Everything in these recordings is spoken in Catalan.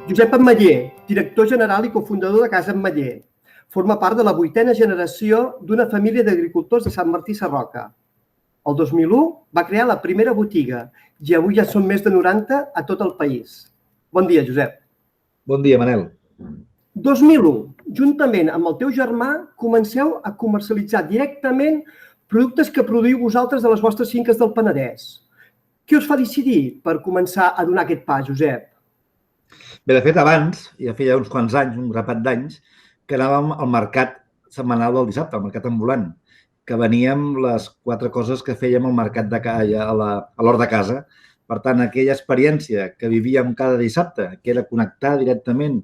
Josep Ametller, director general i cofundador de Casa Ametller. Forma part de la 8a generació d'una família d'agricultors de Sant Martí Sarroca. El 2001 va crear la primera botiga i avui ja són més de 90 a tot el país. Bon dia, Josep. Bon dia, Manel. 2001, juntament amb el teu germà, comenceu a comercialitzar directament productes que produïu vosaltres de les vostres finques del Penedès. Què us fa decidir per començar a donar aquest pas, Josep? Bé, de fet, abans, ja feia uns quants anys, un grapat d'anys, que anàvem al mercat setmanal del dissabte, al mercat ambulant, que veníem les 4 coses que fèiem al mercat de a l'hort de casa. Per tant, aquella experiència que vivíem cada dissabte, que era connectar directament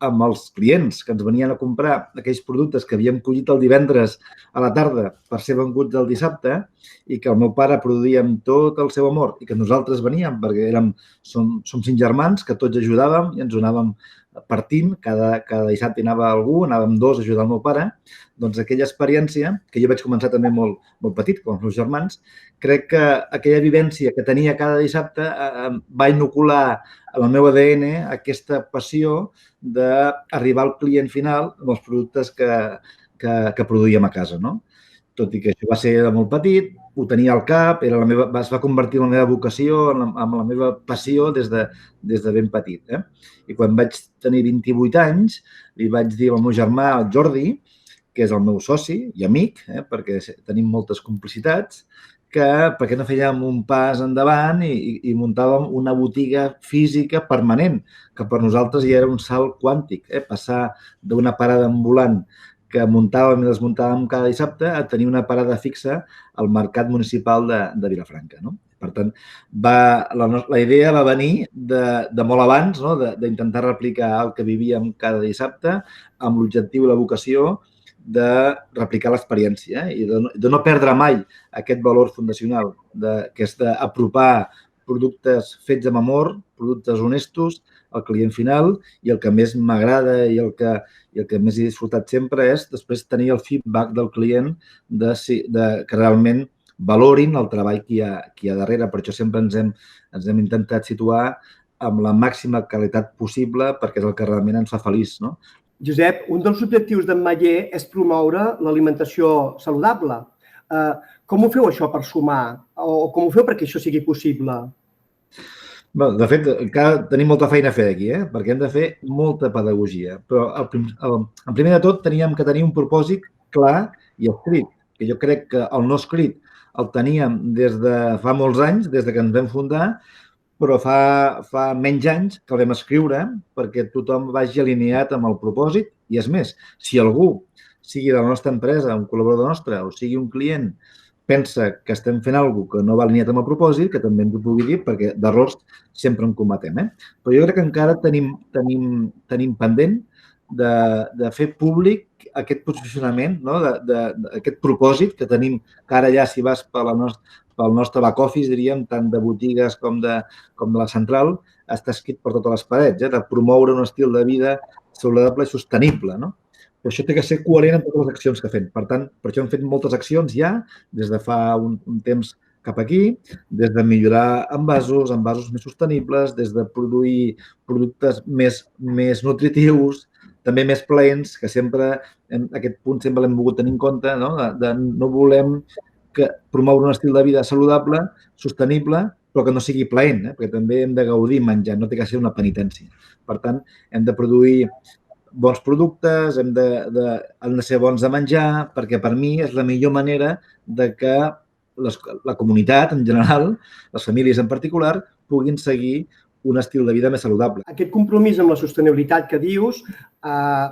amb els clients que ens venien a comprar aquells productes que havíem collit el divendres a la tarda per ser venguts el dissabte i que el meu pare produïa amb tot el seu amor i que nosaltres veníem perquè som 5 germans que tots ajudàvem i ens ho anàvem partint. Cada dissabte hi anava algú, anàvem 2 a ajudar el meu pare. Doncs aquella experiència, que jo vaig començar també molt petit, com els meus germans, crec que aquella vivència que tenia cada dissabte va inocular en el meu ADN aquesta passió d'arribar al client final amb els productes que produïem a casa, no? Tot i que això va ser de molt petit, ho tenia al cap, es va convertir en la meva vocació, en la meva passió des de ben petit. I quan vaig tenir 28 anys, li vaig dir al meu germà, el Jordi, que és el meu soci i amic, perquè tenim moltes complicitats, que per què no fèiem un pas endavant i muntàvem una botiga física permanent, que per nosaltres ja era un salt quàntic, passar d'una parada ambulant que muntàvem i desmuntàvem cada dissabte a tenir una parada fixa al mercat municipal de Vilafranca. Per tant, la idea va venir de molt abans, d'intentar replicar el que vivíem cada dissabte amb l'objectiu i la vocació de replicar l'experiència i de no perdre mai aquest valor fundacional, que és d'apropar productes fets amb amor, productes honestos al client final, i el que més m'agrada i el que més he disfrutat sempre és després tenir el feedback del client que realment valorin el treball que hi ha darrere. Per això sempre ens hem intentat situar amb la màxima qualitat possible perquè és el que realment ens fa feliç, no? Josep, un dels objectius d'Ametller és promoure l'alimentació saludable. Com ho feu això per sumar? O com ho feu perquè això sigui possible? Bé, de fet, encara tenim molta feina a fer aquí, perquè hem de fer molta pedagogia. Però, en primer de tot, teníem que tenir un propòsit clar i escrit, que jo crec que el no escrit el teníem des de fa molts anys, des que ens vam fundar, però fa menys anys que el vam escriure perquè tothom vagi alineat amb el propòsit. I és més, si algú, sigui de la nostra empresa, un col·laborador nostre o sigui un client, pensa que estem fent alguna cosa que no va alineat amb el propòsit, que també ens ho pugui dir, perquè d'errors sempre en cometem. Però jo crec que encara tenim pendent de fer públic aquest posicionament, aquest propòsit que tenim, que ara ja si vas pel nostre back office, diríem, tant de botigues com de la central, està escrit per totes les parets, de promoure un estil de vida saludable i sostenible, no? Però això té que ser coherent amb totes les accions que fem. Per tant, per això hem fet moltes accions ja, des de fa un temps cap aquí, des de millorar envasos més sostenibles, des de produir productes més nutritius, també més plaents, que sempre, en aquest punt sempre l'hem volgut tenir en compte, no volem promoure un estil de vida saludable, sostenible, però que no sigui plaent, perquè també hem de gaudir menjant, no té que ser una penitència. Per tant, hem de produir bons productes, han de ser bons de menjar, perquè per mi és la millor manera de que la comunitat en general, les famílies en particular, puguin seguir un estil de vida més saludable. Aquest compromís amb la sostenibilitat que dius,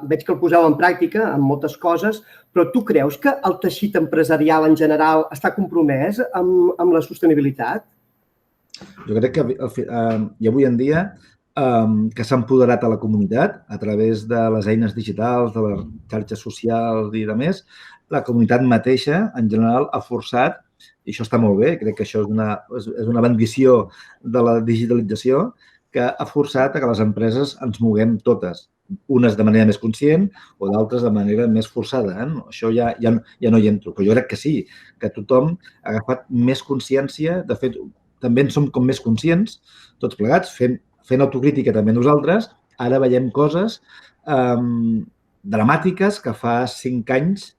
veig que el poseu en pràctica en moltes coses, però tu creus que el teixit empresarial en general està compromès amb la sostenibilitat? Jo crec que i avui en dia que s'ha empoderat a la comunitat a través de les eines digitals, de les xarxes socials i de més, la comunitat mateixa, en general, ha forçat, i això està molt bé, crec que això és una bendició de la digitalització, que ha forçat que les empreses ens moguem totes, unes de manera més conscient o d'altres de manera més forçada. Això ja no hi entro, però jo crec que sí, que tothom ha agafat més consciència, de fet, també en som com més conscients, tots plegats, fent autocrítica també nosaltres, Ara veiem coses dramàtiques que fa 5 anys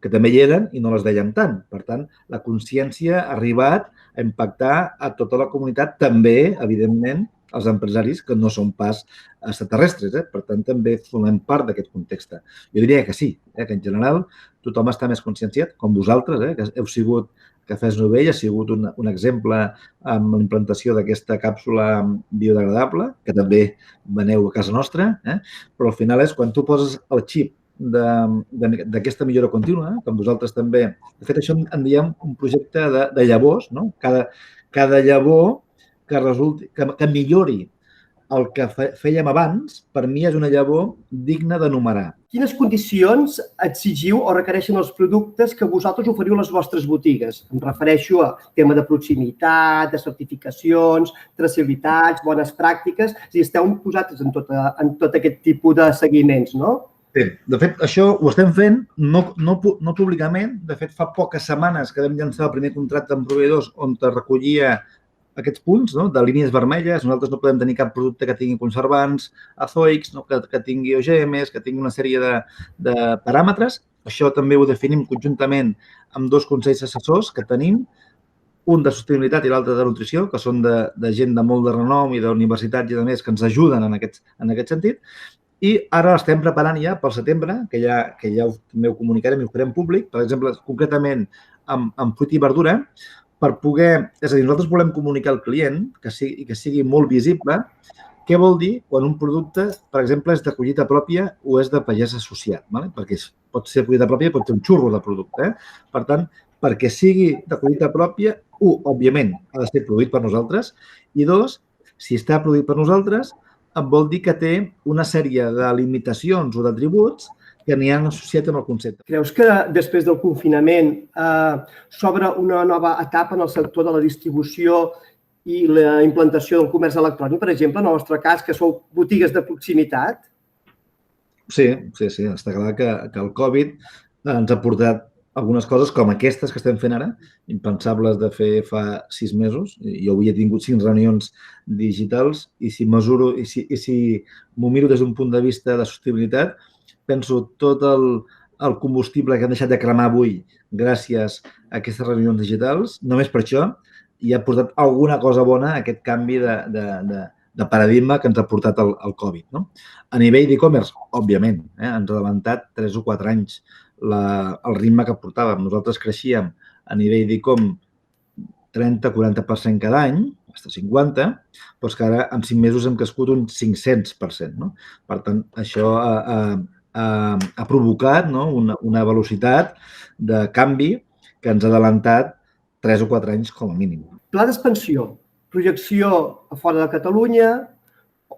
que també hi eren i no les dèiem tant. Per tant, la consciència ha arribat a impactar a tota la comunitat, també, evidentment, els empresaris que no són pas extraterrestres. Per tant, també formem part d'aquest context. Jo diria que sí, que en general tothom està més conscienciat, com vosaltres, que heu sigut Cafès Novell, ha sigut un exemple amb la implantació d'aquesta càpsula biodegradable, que també veneu a casa nostra, però al final és quan tu poses el xip d'aquesta millora contínua, com vosaltres també. De fet, això en diem un projecte de llavors, no? Cada llavor que millori el que fèiem abans, per mi és una llavor digna d'enumerar. Quines condicions exigiu o requereixen els productes que vosaltres oferiu a les vostres botigues? Em refereixo a tema de proximitat, de certificacions, traçabilitats, bones pràctiques. És a dir, esteu posats en tot aquest tipus de seguiments, no? Sí, de fet, això ho estem fent no públicament. De fet, fa poques setmanes que vam llançar el primer contracte amb proveïdors on es recollia aquests punts, de línies vermelles. Nosaltres no podem tenir cap producte que tingui conservants azoics, que tingui OGMs, que tingui una sèrie de paràmetres. Això també ho definim conjuntament amb 2 consells assessors que tenim, un de sostenibilitat i l'altre de nutrició, que són de gent de molt de renom i d'universitats i de més que ens ajuden en aquest sentit. I ara l'estem preparant ja pel setembre, que ja també ho comunicarem i ho farem públic, per exemple, concretament amb fruita i verdura, per poder... És a dir, nosaltres volem comunicar al client que sigui molt visible què vol dir quan un producte, per exemple, és de collita pròpia o és de pagès associat, perquè pot ser collita pròpia i pot ser un xurro de producte. Per tant, perquè sigui de collita pròpia, òbviament, ha de ser produït per nosaltres, i 2, si està produït per nosaltres, vol dir que té una sèrie de limitacions o d'atributs que n'hi han associat amb el concepte. Creus que després del confinament s'obre una nova etapa en el sector de la distribució i la implantació del comerç electrònic, per exemple, en el vostre cas, que sou botigues de proximitat? Sí, està clar que el Covid ens ha portat algunes coses com aquestes que estem fent ara, impensables de fer fa 6 mesos. Jo avui he tingut 5 reunions digitals i si m'ho miro des d'un punt de vista de sostenibilitat, penso tot el combustible que han deixat de cremar avui gràcies a aquestes reunions digitals, només per això, i ha portat alguna cosa bona a aquest canvi de paradigma que ens ha portat el Covid. A nivell d'e-commerce, òbviament, ens ha avançat 3 o 4 anys el ritme que portàvem. Nosaltres creixíem a nivell d'e-com 30-40% cada any, fins a 50%, però és que ara en 5 mesos hem crescut un 500%. Per tant, això ha provocat una velocitat de canvi que ens ha adelantat 3 o 4 anys com a mínim. Pla d'expansió, projecció a fora de Catalunya,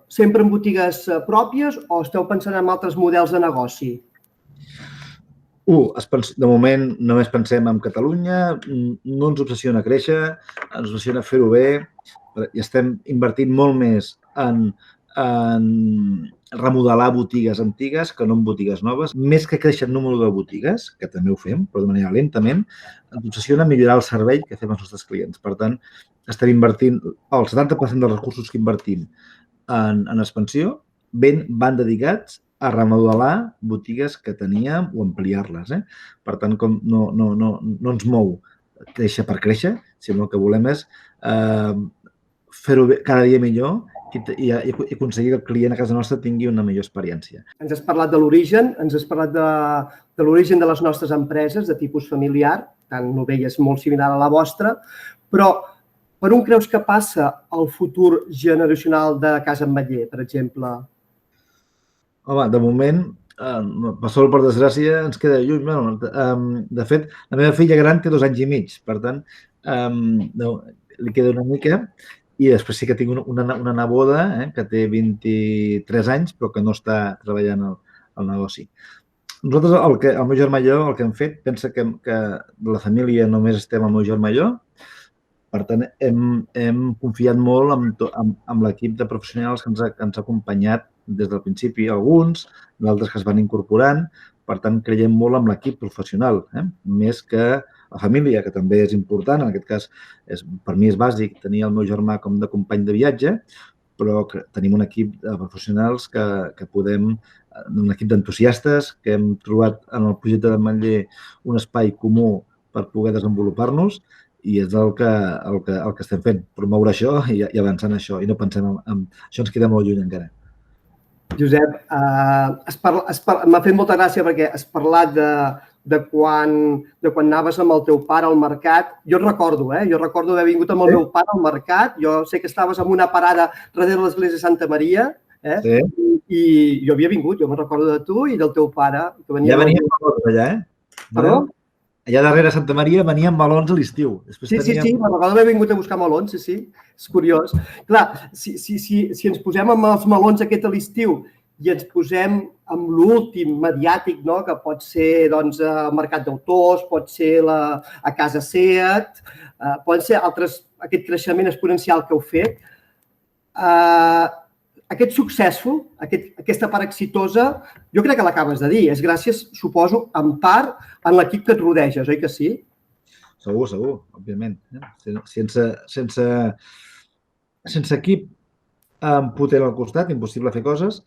sempre en botigues pròpies o esteu pensant en altres models de negoci? De moment només pensem en Catalunya, no ens obsessiona créixer, ens obsessiona fer-ho bé i estem invertint molt més en remodelar botigues antigues que no en botigues noves. Més que créixer el número de botigues, que també ho fem, però de manera lentament, ens obsessiona millorar el servei que fem als nostres clients. Per tant, estem invertint, el 70% dels recursos que invertim en expansió van dedicats a remodelar botigues que teníem o ampliar-les. Per tant, no ens mou créixer per créixer, sinó el que volem és fer-ho cada dia millor i aconseguir que el client a casa nostra tingui una millor experiència. Ens has parlat de l'origen, ens has parlat de l'origen de les nostres empreses de tipus familiar, tant Novell és molt similar a la vostra, però per on creus que passa el futur generacional de Casa Ametller, per exemple? Home, de moment, per sort o per desgràcia, ens queda lluny. De fet, la meva filla gran té 2 anys i mig, per tant, li queda una mica. I després sí que tinc una neboda que té 23 anys, però que no està treballant al negoci. Nosaltres, el meu germà i jo, el que hem fet, pensa que de la família només estem el meu germà i jo. Per tant, hem confiat molt en l'equip de professionals que ens ha acompanyat des del principi, alguns, d'altres que es van incorporant. Per tant, creiem molt en l'equip professional, més que la família, que també és important. En aquest cas, per mi és bàsic tenir el meu germà com de company de viatge, però tenim un equip de professionals que podem, un equip d'entusiastes, que hem trobat en el projecte d'Ametller un espai comú per poder desenvolupar-nos i és el que estem fent, promoure això i avançar en això. I no pensem en... Això ens queda molt lluny encara. Josep, m'ha fet molta gràcia perquè has parlat de quan anaves amb el teu pare al mercat. Jo recordo haver vingut amb el meu pare al mercat. Jo sé que estaves en una parada darrere l'església de Santa Maria, Sí. I jo havia vingut, jo me'n recordo de tu i del teu pare. Ja veníem melons allà, Perdó? Allà darrere Santa Maria venien melons a l'estiu. Sí, me'n recordo haver vingut a buscar melons, sí. És curiós. Clar, si ens posem amb els melons aquest a l'estiu i ens posem amb l'últim mediàtic, no? Que pot ser doncs, el Mercat d'Autors, pot ser a Casa Seat, poden ser altres, aquest creixement exponencial que heu fet. Aquest successful, aquesta part exitosa, jo crec que l'acabes de dir, és gràcies, suposo, en part, en l'equip que et rodeges, oi que sí? Segur, òbviament. Sense equip potent al costat, impossible fer coses,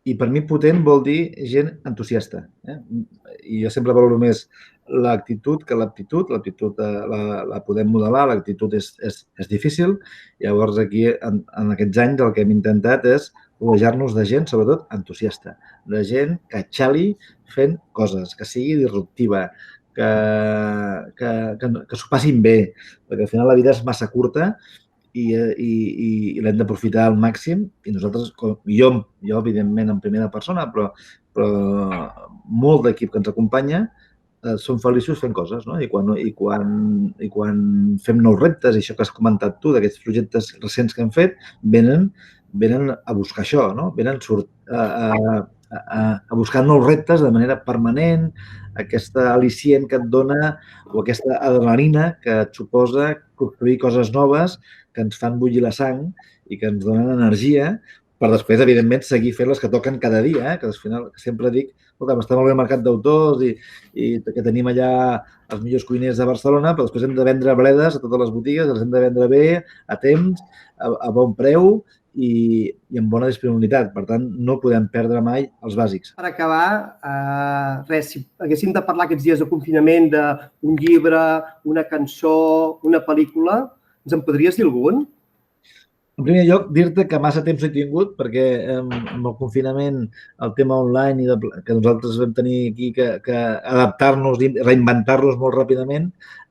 i per mi potent vol dir gent entusiasta. I jo sempre valoro més l'actitud que l'aptitud. L'aptitud la podem modelar, l'actitud és difícil. Llavors aquí, en aquests anys, el que hem intentat és rodejar-nos de gent, sobretot, entusiasta. De gent que xali fent coses, que sigui disruptiva, que s'ho passin bé, perquè al final la vida és massa curta i l'hem d'aprofitar al màxim. I nosaltres, jo evidentment en primera persona, però molt d'equip que ens acompanya, som feliços fent coses, no? I quan fem nous reptes, i això que has comentat tu, d'aquests projectes recents que hem fet, venen a buscar això, no? Venen a buscar nous reptes de manera permanent, aquesta al·licient que et dona o aquesta adrenalina que et suposa construir coses noves que ens fan bullir la sang i que ens donen energia per després, evidentment, seguir fent les que toquen cada dia, que al final sempre dic, escolta, està molt bé el Mercat d'Autors i que tenim allà els millors cuiners de Barcelona, però després hem de vendre bledes a totes les botigues, els hem de vendre bé, a temps, a bon preu i amb bona disponibilitat. Per tant, no podem perdre mai els bàsics. Per acabar, si haguéssim de parlar aquests dies de confinament d'un llibre, una cançó, una pel·lícula, ens en podries dir algun? En primer lloc, dir-te que massa temps he tingut perquè amb el confinament, el tema online que nosaltres vam tenir aquí que adaptar-nos i reinventar-nos molt ràpidament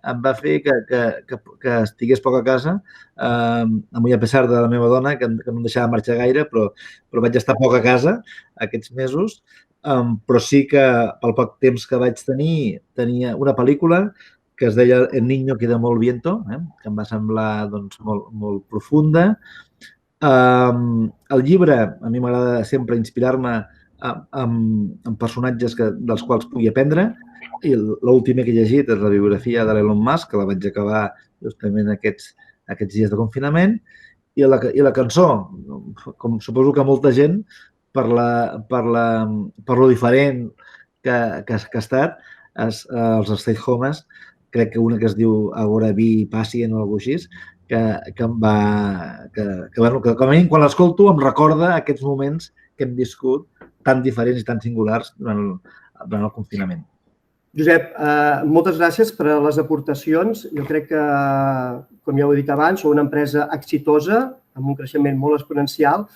em va fer que estigués poc a casa, amb a pesar de la meva dona, que no em deixava marxar gaire, però vaig estar poc a casa aquests mesos, però sí que pel poc temps que vaig tenir, tenia una pel·lícula que es deia El niño que da molt viento, que em va semblar molt profunda. El llibre, a mi m'agrada sempre inspirar-me en personatges dels quals pugui aprendre, i l'última que he llegit és la biografia de l'Elon Musk, que la vaig acabar justament aquests dies de confinament, i la cançó, com suposo que molta gent, per lo diferent que ha estat, els Stay Homes, crec que una que es diu Agora vi pacient o alguna cosa així, que com a mínim quan l'escolto em recorda aquests moments que hem viscut tan diferents i tan singulars durant el confinament. Josep, moltes gràcies per les aportacions. Jo crec que, com ja ho he dit abans, sou una empresa exitosa, amb un creixement molt exponencial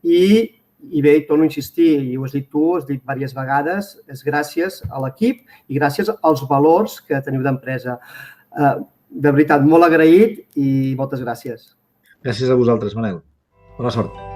i bé, torno a insistir, i ho has dit tu, has dit diverses vegades, és gràcies a l'equip i gràcies als valors que teniu d'empresa. De veritat, molt agraït i moltes gràcies. Gràcies a vosaltres, Manel. Bona sort.